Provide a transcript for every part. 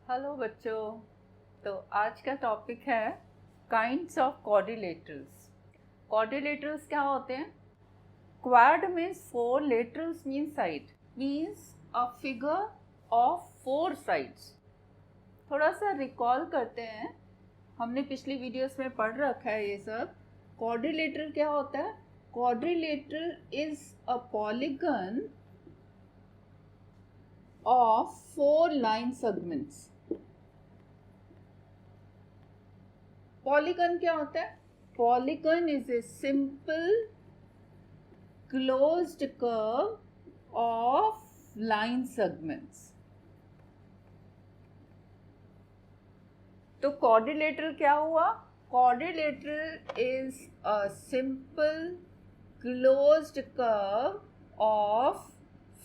Hello बच्चों। तो आज का टॉपिक है काइंड्स ऑफ क्वाड्रिलेटरल्स। क्वाड्रिलेटरल्स क्या होते हैं? Quad means four, laterals mean side, means a figure of four sides. थोड़ा सा रिकॉल करते हैं, हमने पिछली वीडियोस में पढ़ रखा है ये सब। क्वाड्रिलेटरल क्या होता है? Quadrilateral is a polygon of four line segments. Polygon क्या होता है? Polygon is a simple closed curve of line segments. तो क्वाड्रिलेटरल क्या हुआ? Quadrilateral is a simple closed curve of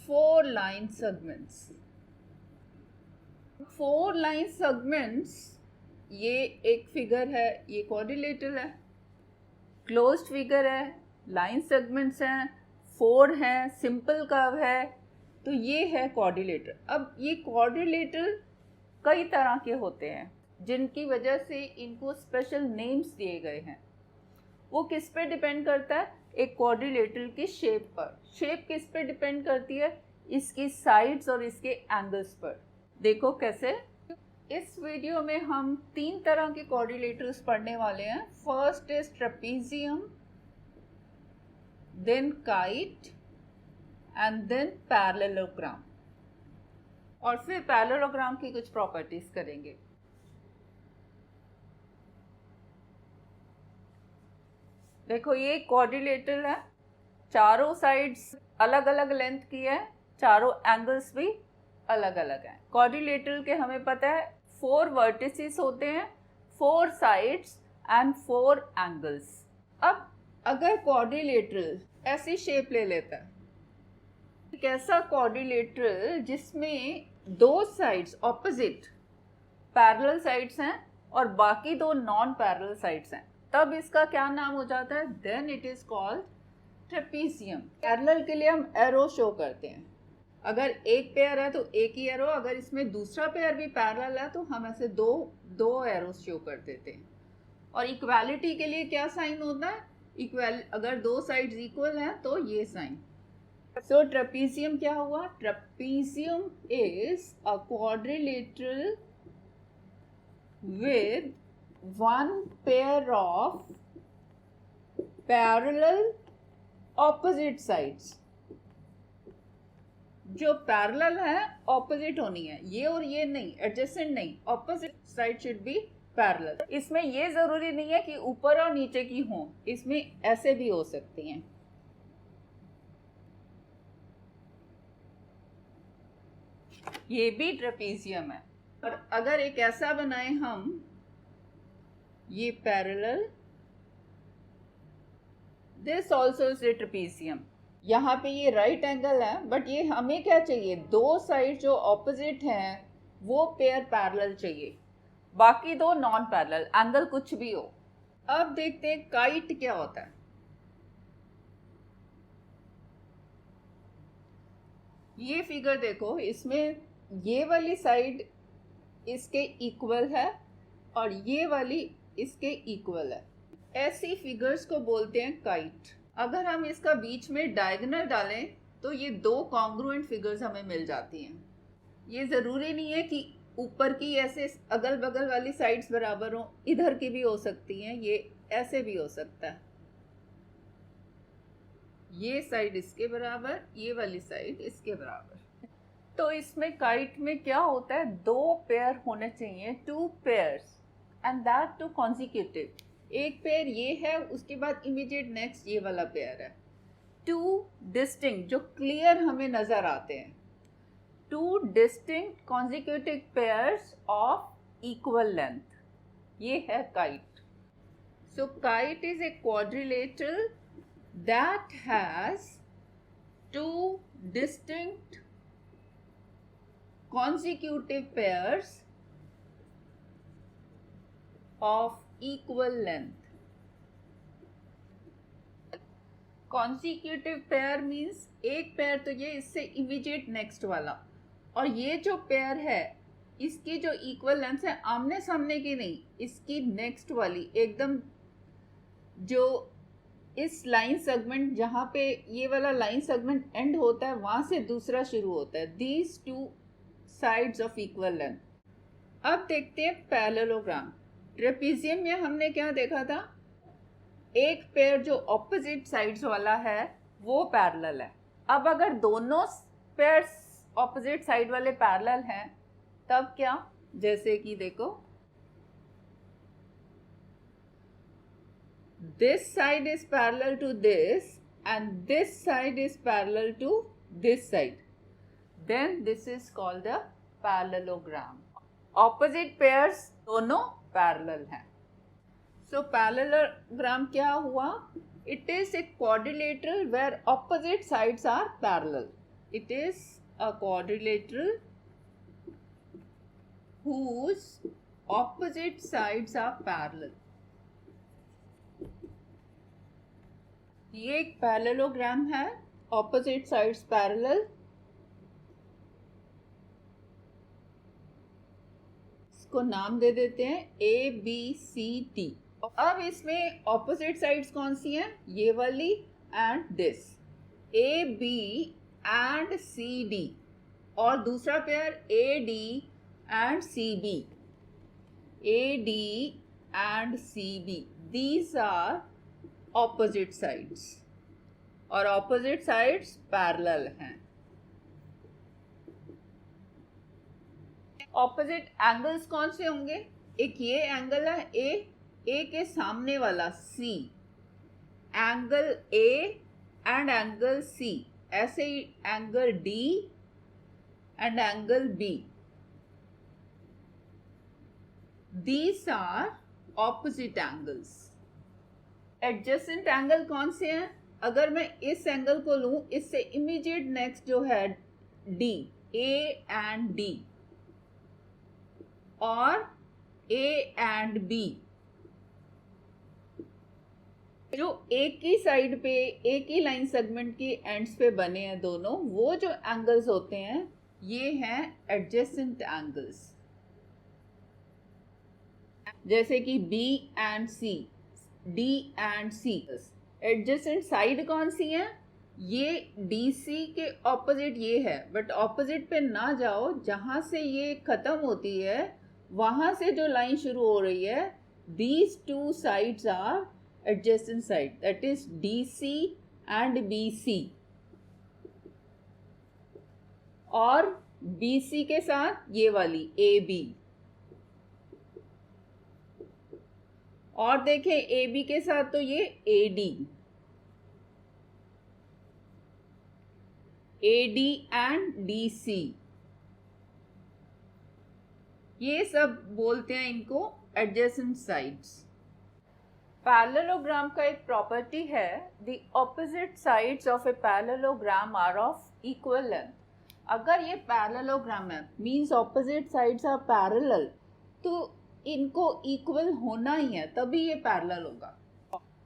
four line segments. Four line segments, ये एक figure है, ये क्वाड्रिलेटरल है। क्लोज्ड फिगर है, लाइन सेगमेंट्स हैं, फोर हैं, सिंपल कर्व है, तो ये है क्वाड्रिलेटरल। अब ये क्वाड्रिलेटरल कई तरह के होते हैं जिनकी वजह से इनको स्पेशल नेम्स दिए गए हैं। वो किस पे डिपेंड करता है? एक क्वाड्रिलेटरल की शेप पर। शेप किस पे डिपेंड करती है? इसकी साइड्स और इसके एंगल्स पर। देखो कैसे। इस वीडियो में हम तीन तरह के क्वाड्रिलेटरल्स पढ़ने वाले हैं। First is trapezium, then kite and then parallelogram, और फिर पैरेललोग्राम की कुछ प्रॉपर्टीज करेंगे। देखो ये क्वाड्रिलेटरल है, चारों साइड्स अलग अलग लेंथ की है, चारों एंगल्स भी अलग अलग हैं। क्वाड्रिलेटरल के हमें पता है फोर वर्टिसेस होते हैं, four sides and four angles. अब अगर क्वाड्रिलेटरल ऐसी शेप ले लेता है, एक ऐसा क्वाड्रिलेटरल जिसमें दो साइड्स ऑपोजिट पैरेलल साइड्स हैं और बाकी दो नॉन पैरेलल साइड्स हैं, तब इसका क्या नाम हो जाता है? Then it is called trapezium. Parallel के लिए हम एरो शो करते हैं। अगर एक पेयर है तो एक ही एरो, अगर इसमें दूसरा पेयर भी पैरेलल है तो हम ऐसे दो दो एरो शो कर देते हैं। और इक्वालिटी के लिए क्या साइन होता है? अगर दो साइड्स इक्वल हैं तो ये साइन। सो ट्रेपीजियम क्या हुआ? Trapezium is a quadrilateral with one pair of parallel opposite sides। जो पैरेलल है ऑपोजिट होनी है, ये और ये नहीं, एडजेसेंट नहीं, opposite side should be parallel. इसमें ये जरूरी नहीं है कि ऊपर और नीचे की हो, इसमें ऐसे भी हो सकती हैं। ये भी ट्रेपीजियम है। और अगर एक ऐसा बनाए हम, ये parallel, this also is a trapezium. यहाँ पे ये राइट एंगल है, बट ये हमें क्या चाहिए? दो साइड जो ऑपोजिट हैं वो पेयर पैरेलल चाहिए, बाकी दो नॉन पैरेलल, एंगल कुछ भी हो। अब देखते हैं काइट क्या होता है। ये फिगर देखो, इसमें ये वाली साइड इसके इक्वल है और ये वाली इसके इक्वल है। ऐसी फिगर्स को बोलते हैं काइट। अगर हम इसका बीच में डायगोनल डालें तो ये दो कॉन्ग्रुएंट फिगर्स हमें मिल जाती हैं। ये ज़रूरी नहीं है कि ऊपर की ऐसे अगल बगल वाली साइड्स बराबर हो, इधर की भी हो सकती हैं, ये ऐसे भी हो सकता है। ये साइड इसके बराबर, ये वाली साइड इसके बराबर। तो इसमें काइट में क्या होता है? दो पेयर होने चाहिए, two pairs, and that two consecutive. एक पेयर ये है, उसके बाद इमीडिएट नेक्स्ट ये वाला पेयर है। टू डिस्टिंक्ट, जो क्लियर हमें नजर आते हैं, two distinct consecutive pairs of equal length, ये है kite. So kite is a quadrilateral that has two distinct consecutive pairs of equal length। consecutive pair means एक पेयर तो ये इससे इमीडिएट नेक्स्ट वाला, और ये जो पेयर है इसकी जो इक्वल लेंथ है आमने सामने की नहीं, इसकी नेक्स्ट वाली एकदम, जो इस लाइन सेगमेंट जहाँ पे ये वाला लाइन सेगमेंट एंड होता है वहां से दूसरा शुरू होता है, these two sides of equal length. अब देखते हैं पैरेललोग्राम। ट्रेपीजियम में हमने क्या देखा था, एक पेयर जो ऑपोजिट साइड्स वाला है वो पैरेलल है। अब अगर दोनों पेयर्स ऑपोजिट साइड वाले पैरेलल हैं तब क्या, जैसे कि देखो this side is parallel to this and this side is parallel to this side, then this is called the parallelogram. Opposite pairs दोनों पैरेलल हैं। सो पैरेललोग्राम क्या हुआ, it is a quadrilateral where opposite sides are parallel. It is a quadrilateral whose opposite sides are parallel. ये एक parallelogram है, opposite sides parallel. इसको नाम दे देते हैं ABCD। अब इसमें ऑपोजिट साइड्स कौन सी हैं, ये वाली and this, A B and C D, और दूसरा pair A D and C B, A D and C B, these are opposite sides, और ऑपोजिट साइड्स पैरेलल हैं। ऑपोजिट एंगल्स कौन से होंगे, एक ये एंगल है ए के सामने वाला C, angle A and angle C, ऐसे ही angle D and angle B, these are opposite angles. Adjacent angle कौन से हैं, अगर मैं इस एंगल को लूं, इससे इमीडिएट नेक्स्ट जो है डी, ए एंड डी, और ए एंड बी, जो एक ही साइड पे एक ही लाइन सेगमेंट की एंड्स पे बने हैं दोनों, वो जो एंगल्स होते हैं ये हैं एडजेसेंट एंगल्स। जैसे कि B and C, D and C। Adjacent side कौन सी है, ये DC के ऑपोजिट ये है, बट ऑपोजिट पे ना जाओ, जहां से ये खत्म होती है वहां से जो लाइन शुरू हो रही है, these two sides are adjacent side, that is DC and BC, और BC के साथ ये वाली AB, और देखें AB के साथ तो ये AD एंड DC, ये सब बोलते हैं इनको एडजेसेंट साइड्स। पैरेललोग्राम का एक प्रॉपर्टी है, the opposite sides of a parallelogram are of equal length. अगर ये पैरेललोग्राम है means opposite sides are parallel, तो इनको इक्वल होना ही है, तभी ये पैरेलल होगा।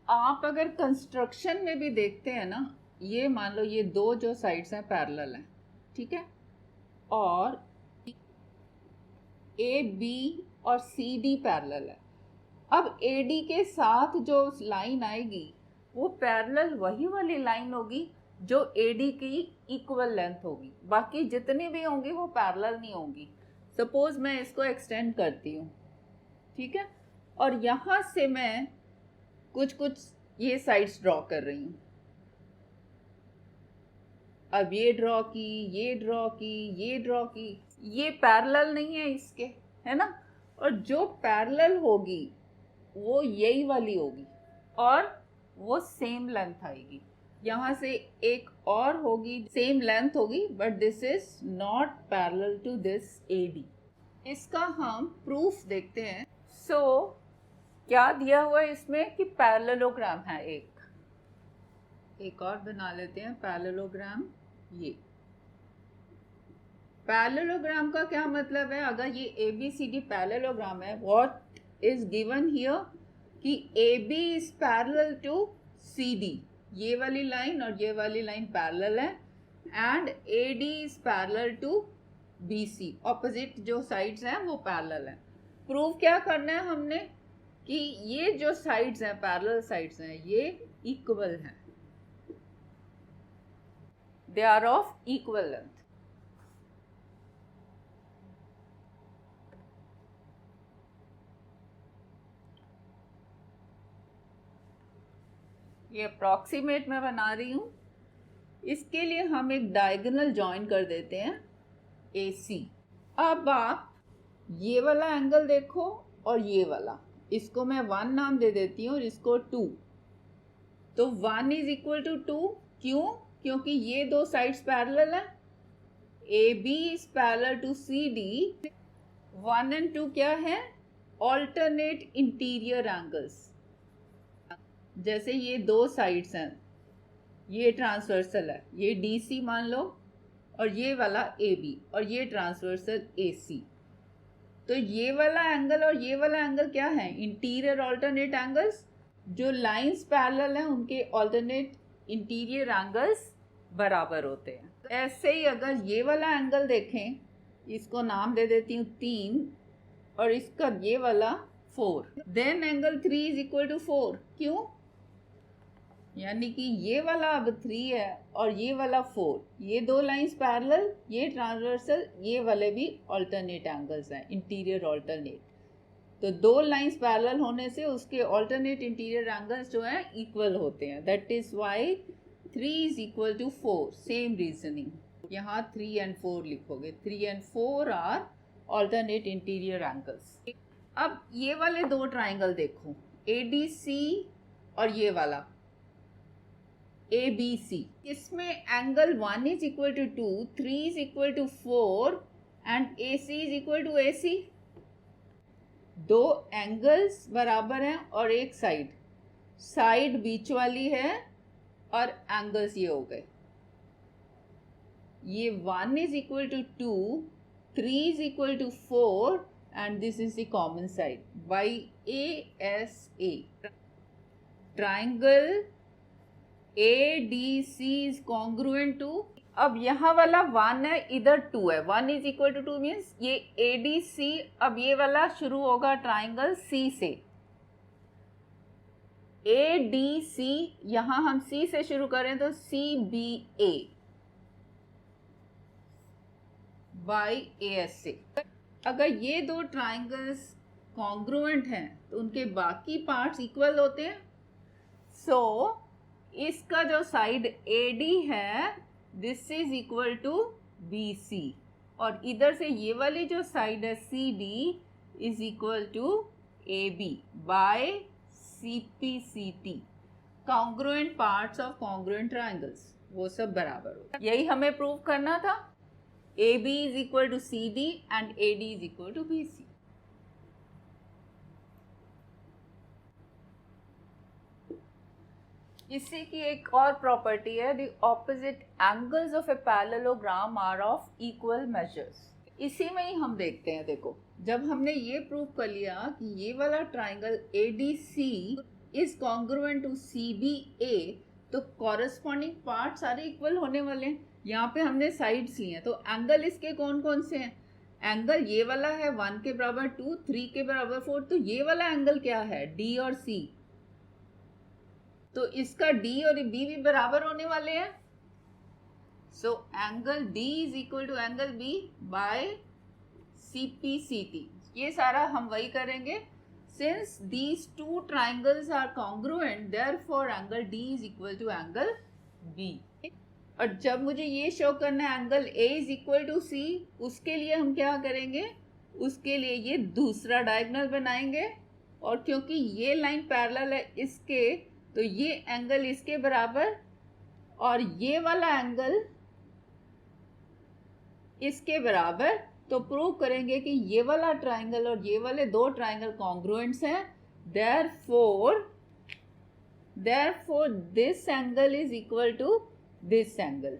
आप अगर कंस्ट्रक्शन में भी देखते हैं ना, ये मान लो ये दो जो साइड्स हैं पैरेलल हैं, ठीक है, और ए बी और सी डी पैरेलल है। अब ए डी के साथ जो लाइन आएगी वो पैरेलल वही वाली लाइन होगी जो ए डी की इक्वल लेंथ होगी, बाकी जितनी भी होंगी वो पैरेलल नहीं होंगी। सपोज मैं इसको एक्सटेंड करती हूँ, ठीक है, और यहाँ से मैं कुछ ये साइड्स ड्रॉ कर रही हूँ। अब ये ड्रॉ की, ये ड्रॉ की, ये ड्रॉ की, ये पैरेलल नहीं है इसके, है ना, और जो पैरेलल होगी वो यही वाली होगी और वो सेम लेंथ आएगी। यहाँ से एक और होगी, सेम लेंथ होगी, but this is not parallel to this AD। इसका हम प्रूफ देखते हैं। सो क्या दिया हुआ है इसमें कि पैरेललोग्राम है, एक और बना लेते हैं पैरेललोग्राम। ये पैरेललोग्राम का क्या मतलब है, अगर ये ABCD पैरेललोग्राम है, व्हाट इज गिवन हियर कि AB is parallel to CD, ये वाली लाइन और ये वाली लाइन पैरेलल है, and AD is parallel to BC, opposite जो साइड्स हैं वो पैरेलल हैं। प्रूव क्या करना है हमने कि ये जो साइड्स हैं, पैरेलल साइड्स हैं, ये इक्वल हैं, they are of equal length. ये अप्रॉक्सीमेट मैं बना रही हूं। इसके लिए हम एक डायगोनल जॉइन कर देते हैं AC। अब आप ये वाला एंगल देखो और ये वाला, इसको मैं 1 नाम दे देती हूँ और इसको 2। तो 1 इज इक्वल टू 2, क्यों? क्योंकि ये दो साइड्स पैरेलल हैं। AB is parallel to CD। 1 and 2 क्या है? Alternate interior angles. जैसे ये दो साइड्स हैं, ये ट्रांसवर्सल है, ये DC मान लो, और ये वाला AB, और ये ट्रांसवर्सल AC। तो ये वाला एंगल और ये वाला एंगल क्या है? Interior alternate angles. जो लाइंस पैरेलल हैं उनके ऑल्टरनेट इंटीरियर एंगल्स बराबर होते हैं। ऐसे ही अगर ये वाला एंगल देखें, इसको नाम दे देती हूँ 3 और इसका ये वाला 4, then angle 3 is equal to 4। क्यों? यानी कि ये वाला अब 3 है और ये वाला 4, ये दो लाइंस पैरेलल, ये ट्रांसवर्सल, ये वाले भी ऑल्टरनेट एंगल्स हैं, इंटीरियर ऑल्टरनेट। तो दो लाइंस पैरेलल होने से उसके ऑल्टरनेट इंटीरियर एंगल्स जो हैं इक्वल होते हैं। That is why 3 is equal to 4। Same reasoning, यहाँ 3 and 4 लिखोगे। 3 and 4 are alternate interior angles. अब ये वाले दो ट्राइंगल देखो, ADC और ये वाला ABC। इसमें angle 1 is equal to 2, 3 is equal to 4 and AC is equal to AC। दो एंगल्स बराबर हैं और एक साइड बीच वाली है और एंगल्स ये हो गए। ये 1 is equal to 2, 3 is equal to 4 and this is the common side by ASA। Triangle ADC is congruent to, अब यहाँ वाला 1 है, इधर 2 है। 1 इज इक्वल टू 2 मीन्स ये ADC, अब ये वाला शुरू होगा ट्राइंगल C से। ADC, यहाँ हम C से शुरू करें तो CBA बाई ASA। अगर ये दो ट्राइंगल्स कॉन्ग्रुएंट हैं तो उनके बाकी पार्ट्स इक्वल होते हैं। सो इसका जो साइड AD है, this is equal to BC, और इधर से ये वाली जो साइड है CD is equal to AB by CPCT। Congruent parts of congruent triangles वो सब बराबर हो। यही हमें प्रूव करना था। AB is equal to CD and AD is equal to BC। इसी की एक और प्रॉपर्टी है, the opposite angles of a parallelogram are of equal measures. इसी में ही हम देखते हैं, देखो जब हमने ये प्रूव कर लिया कि ये वाला triangle ADC is congruent to CBA, तो कॉरेस्पॉन्डिंग पार्ट सारे इक्वल होने वाले हैं। यहाँ पे हमने साइड्स लिए हैं, तो एंगल इसके कौन कौन से हैं? एंगल ये वाला है 1 के बराबर 2, 3 के बराबर 4, तो ये वाला एंगल क्या है? D और C। तो इसका D और B भी बराबर होने वाले हैं। So angle D is equal to angle B by CPCT। ये सारा हम वही करेंगे। Since these two triangles are congruent, therefore angle D is equal to angle B। और जब मुझे ये शो करना है angle A is equal to C, उसके लिए हम क्या करेंगे? उसके लिए ये दूसरा डायगोनल बनाएंगे, और क्योंकि ये लाइन पैरेलल है इसके, तो ये एंगल इसके बराबर और ये वाला एंगल इसके बराबर। तो प्रूव करेंगे कि ये वाला ट्राइंगल और ये वाले दो ट्राइंगल कॉन्ग्रुएंट्स हैं। Therefore this angle is equal to this angle.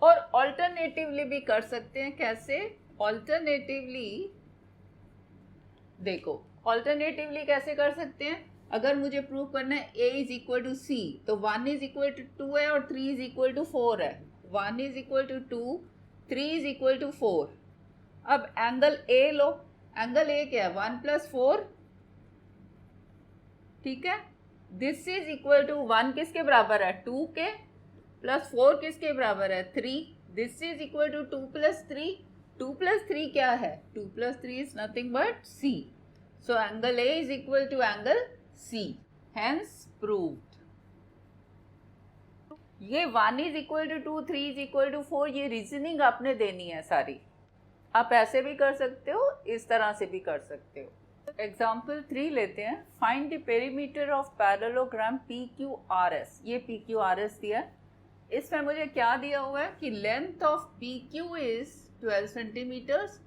और ऑल्टरनेटिवली भी कर सकते हैं। कैसे? ऑल्टरनेटिवली देखो, ऑल्टरनेटिवली कैसे कर सकते हैं? अगर मुझे प्रूव करना है A is equal to C, तो 1 इज इक्वल टू 2 है और 3 इज इक्वल टू 4 है। 1 is equal to 2, 3 is equal to 4। अब angle A low, angle A क्या है 1 प्लस 4, ठीक है। दिस इज इक्वल टू 1 किसके बराबर है 2 के, प्लस 4 किसके बराबर है 3। This is equal to 2 plus 3, 2 plus 3 क्या है 2 plus 3 is nothing but C. So angle A is equal to angle C, hence proved. ये 1 is equal to 2, 3 is equal to 4, ये रीजनिंग आपने देनी है सारी। आप ऐसे भी कर सकते हो, इस तरह से भी कर सकते हो। एग्जाम्पल 3 लेते हैं। Find the perimeter of parallelogram PQRS। ये PQRS दिया है। इसमें मुझे क्या दिया हुआ है कि length of PQ is 12 centimeters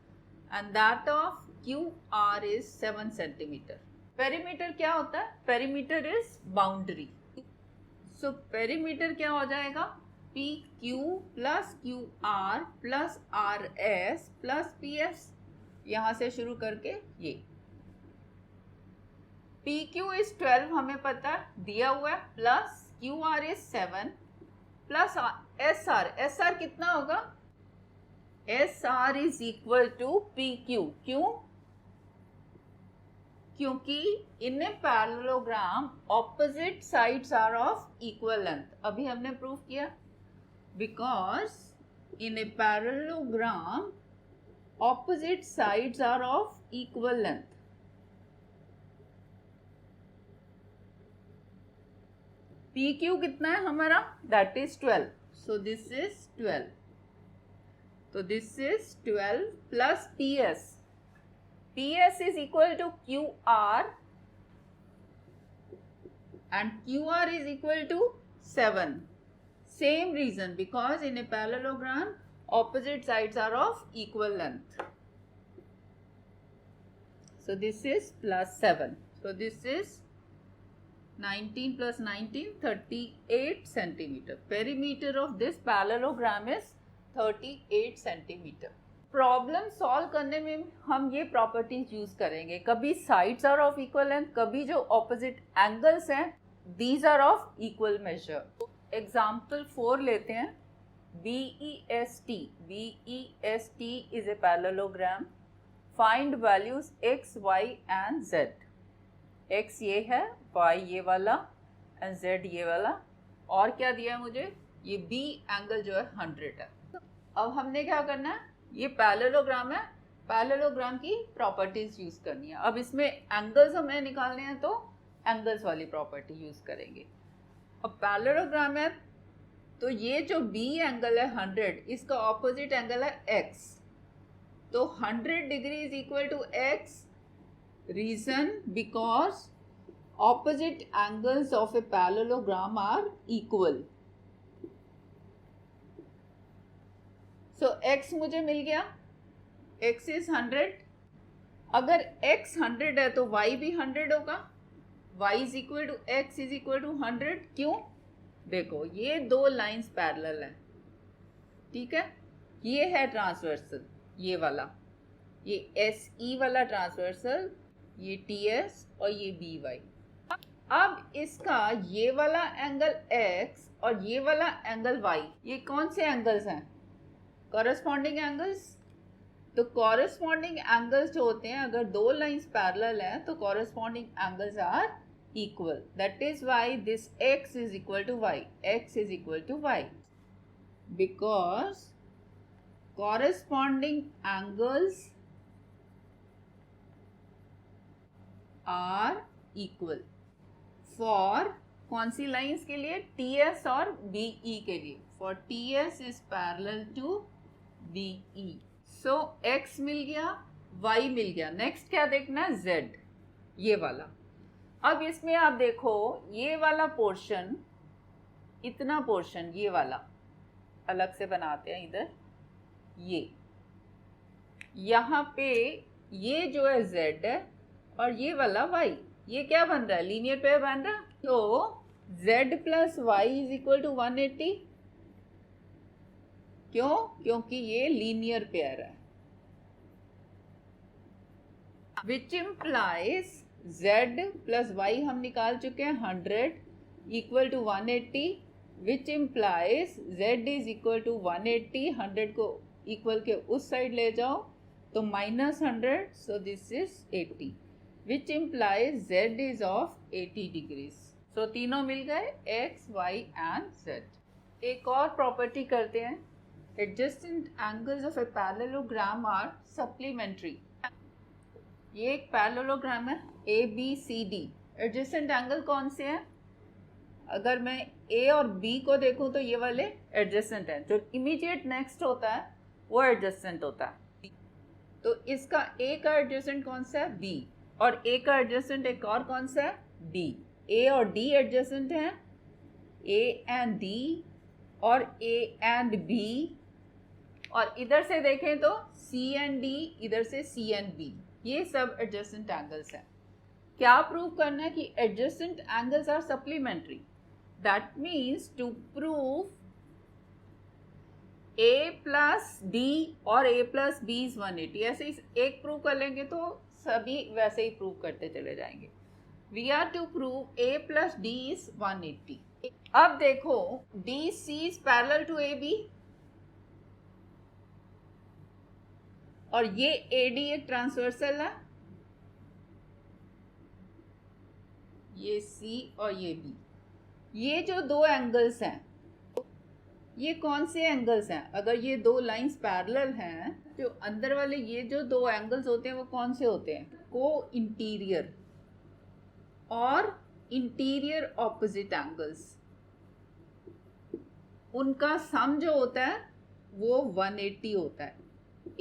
and that of QR is 7 centimeter. Perimeter क्या होता है, perimeter is boundary. So perimeter क्या हो जाएगा PQ plus QR plus RS plus PS, यहां से शुरू करके ये PQ इज 12 हमें पता है दिया हुआ है, plus QR is 7 plus SR कितना होगा, SR is equal to PQ। क्यों, क्योंकि in a parallelogram opposite sides are of equal length. अभी हमने प्रूव किया, because in a parallelogram opposite sides are of equal length. PQ कितना है हमारा, that is 12, so this is 12। तो this is 12 plus PS, PS is equal to QR and QR is equal to 7. Same reason, because in a parallelogram opposite sides are of equal length. So this is plus 7. So this is 19 plus 19, 38 centimeter. Perimeter of this parallelogram is 38 centimeter. Problem solve करने में हम ये properties use करेंगे, कभी sides are of equal length, कभी जो opposite angles हैं these are of equal measure. Example 4 लेते हैं। BEST is a parallelogram. Find values x, y and z। x ये है, y ये वाला एंड z ये वाला, और क्या दिया है मुझे, ये B एंगल जो है 100 है। अब हमने क्या करना है, ये पैरेललोग्राम है, पैरेललोग्राम की प्रॉपर्टीज यूज करनी है। अब इसमें एंगल्स हमें निकालने हैं तो एंगल्स वाली प्रॉपर्टी यूज करेंगे। अब पैरेललोग्राम है तो ये जो B एंगल है 100, इसका ऑपोजिट एंगल है x, तो 100 degree is equal to x। Reason, because opposite angles of a parallelogram are equal. So x मुझे मिल गया, x इज 100। अगर x 100 है तो y भी 100 होगा, y is equal to x is equal to 100। क्यों, देखो ये दो लाइंस पैरेलल हैं, ठीक है। ये है ट्रांसवर्सल, ये वाला, ये SE वाला ट्रांसवर्सल, ये TS और ये BY। अब इसका ये वाला एंगल x और ये वाला एंगल y, ये कौन से एंगल्स हैं, कॉरेस्पॉन्डिंग एंगल्स। तो कॉरेस्पॉन्डिंग एंगल्स जो होते हैं, अगर दो लाइंस पैरेलल हैं तो corresponding angles are equal. That is why this x is equal to y, x is equal to y, because corresponding angles are equal. For कौन सी लाइंस के लिए, TS और BE के लिए। For TS is parallel to BE। So x मिल गया, y मिल गया। नेक्स्ट क्या देखना है, z, ये वाला। अब इसमें आप देखो ये वाला पोर्शन, इतना पोर्शन ये वाला अलग से बनाते हैं इधर, ये यहाँ पे ये जो है z है और ये वाला y, ये क्या बन रहा है, लीनियर पेयर बन रहा है। तो z plus y is equal to 180। क्यों, क्योंकि ये लीनियर पेयर है, which implies z plus y हम निकाल चुके हैं 100 equal to 180 which implies z is equal to 180, 100 को इक्वल के उस साइड ले जाओ तो -100, so this is 80, which implies z is of 80 degrees. So तीनों मिल गए x, y एंड z। एक और प्रॉपर्टी करते हैं, adjacent angles of a parallelogram are supplementary. ये एक पैरेललोग्राम है ABCD, एडजेसेंट एंगल कौन से हैं? अगर मैं A और B को देखूं तो ये वाले एडजेसेंट हैं, जो इमीडिएट नेक्स्ट होता है वो एडजेसेंट होता है। तो इसका A का एडजेसेंट कौन सा है? B, और A का एडजेसेंट एक और कौन सा है? D। A और D एडजेसेंट हैं, A एंड D और A एंड B, और इधर से देखें तो C एंड D, इधर से C एंड B, ये सब एडजेसेंट एंगल्स हैं। क्या प्रूव करना है? कि adjacent angles are supplementary. That means to prove A plus D और A प्लस B इज 180, ऐसे एक प्रूव कर लेंगे तो सभी वैसे ही प्रूव करते चले जाएंगे। We are to prove A plus D is 180। अब देखो DC is parallel to AB, और ये AD एक ट्रांसवर्सल है, ये C और ये B। ये जो दो एंगल्स हैं, ये कौन से एंगल्स हैं? अगर ये दो लाइंस पैरेलल हैं, जो अंदर वाले ये जो दो एंगल्स होते हैं वो कौन से होते हैं? को इंटीरियर और इंटीरियर ऑपोजिट एंगल्स, उनका सम जो होता है वो 180 होता है।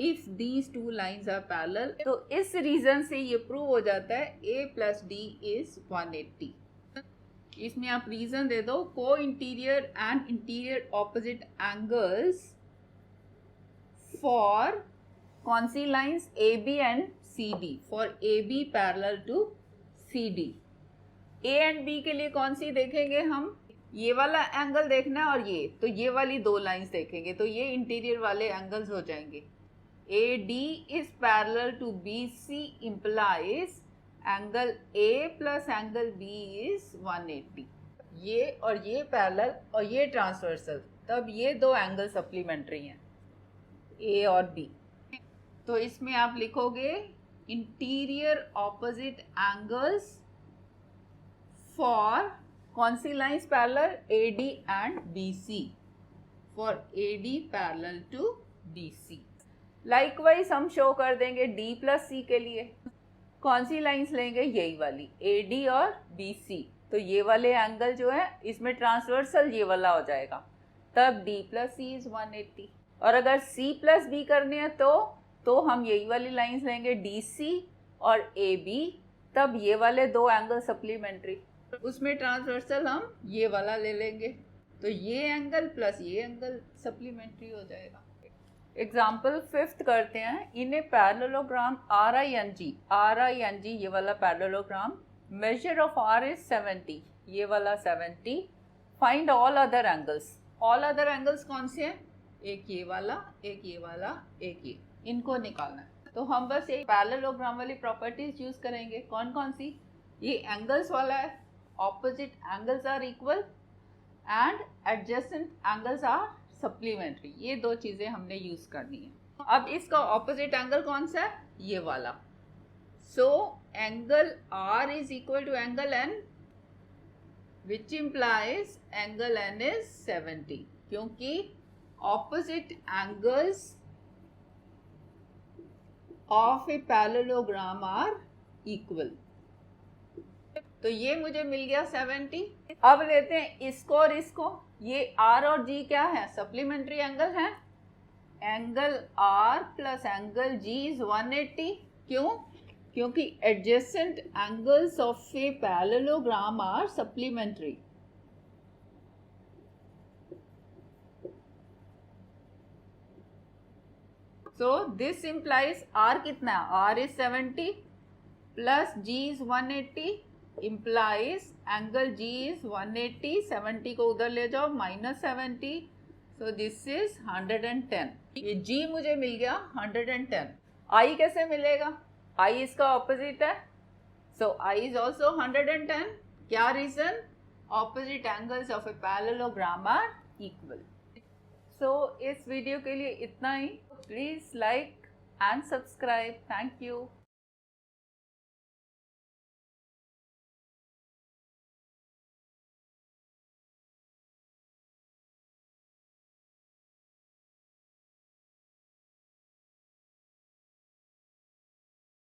If these two lines are parallel, तो इस रीजन से ये प्रूव हो जाता है A प्लस D इज 180। इसमें आप रीजन दे दो, को interior and interior opposite angles for कौन सी lines? AB and CD, for AB parallel to CD। A and B के लिए कौन सी देखेंगे हम? ये वाला एंगल देखना है और ये, तो ये वाली दो लाइंस देखेंगे, तो ये इंटीरियर वाले एंगल्स हो जाएंगे। AD is parallel to BC implies angle A plus angle B is 180। ये और ये पैरेलल और ये ट्रांसवर्सल, तब ये दो एंगल सप्लीमेंट्री हैं, A और B। तो इसमें आप लिखोगे इंटीरियर ऑपोजिट एंगल्स फॉर कौन सी lines parallel? AD and BC, for AD parallel to BC। Likewise हम शो कर देंगे D प्लस C के लिए कौन सी लाइंस लेंगे? यही वाली AD और BC। तो ये वाले एंगल जो है इसमें ट्रांसवर्सल ये वाला हो जाएगा, तब D प्लस C इज 180। और अगर C प्लस B करने हैं तो हम यही वाली लाइंस लेंगे DC और AB, तब ये वाले दो एंगल सप्लीमेंट्री, उसमें ट्रांसवर्सल हम ये वाला ले लेंगे, तो ये एंगल प्लस ये एंगल सप्लीमेंट्री हो जाएगा। एग्जाम्पल 5th करते हैं। इन ए पैरेललोग्राम RING, ये वाला parallelogram, measure of R is 70, ये वाला 70। Find all other angles. All other angles कौन से हैं? एक ये वाला, एक ये वाला, एक ये, इनको निकालना है। तो हम बस एक पैरेललोग्राम वाली प्रॉपर्टीज यूज करेंगे। कौन कौन सी? ये एंगल्स वाला है, opposite angles are equal and adjacent angles are supplementary, ये दो चीजें हमने यूज करनी है। अब इसका ऑपोजिट एंगल कौन सा है? ये वाला। So angle R is equal to angle N, which implies angle N is 70, क्योंकि opposite angles of a parallelogram are equal. तो ये मुझे मिल गया 70। अब लेते हैं इसको और इसको। ये R और G क्या है? सप्लीमेंट्री एंगल है। Angle R plus angle G is 180। क्यों? क्योंकि adjacent angles of a parallelogram are supplementary. So this implies R कितना है? R is 70 plus G is 180 implies angle G is 180, 70 को उधर ले जाओ -70, so this is 110। ये G मुझे मिल गया 110। I कैसे मिलेगा? I इसका ऑपोजिट है, so I is also 110। क्या reason? opposite angles of a parallelogram are equal. So इस वीडियो के लिए इतना ही. Please like and subscribe. Thank you.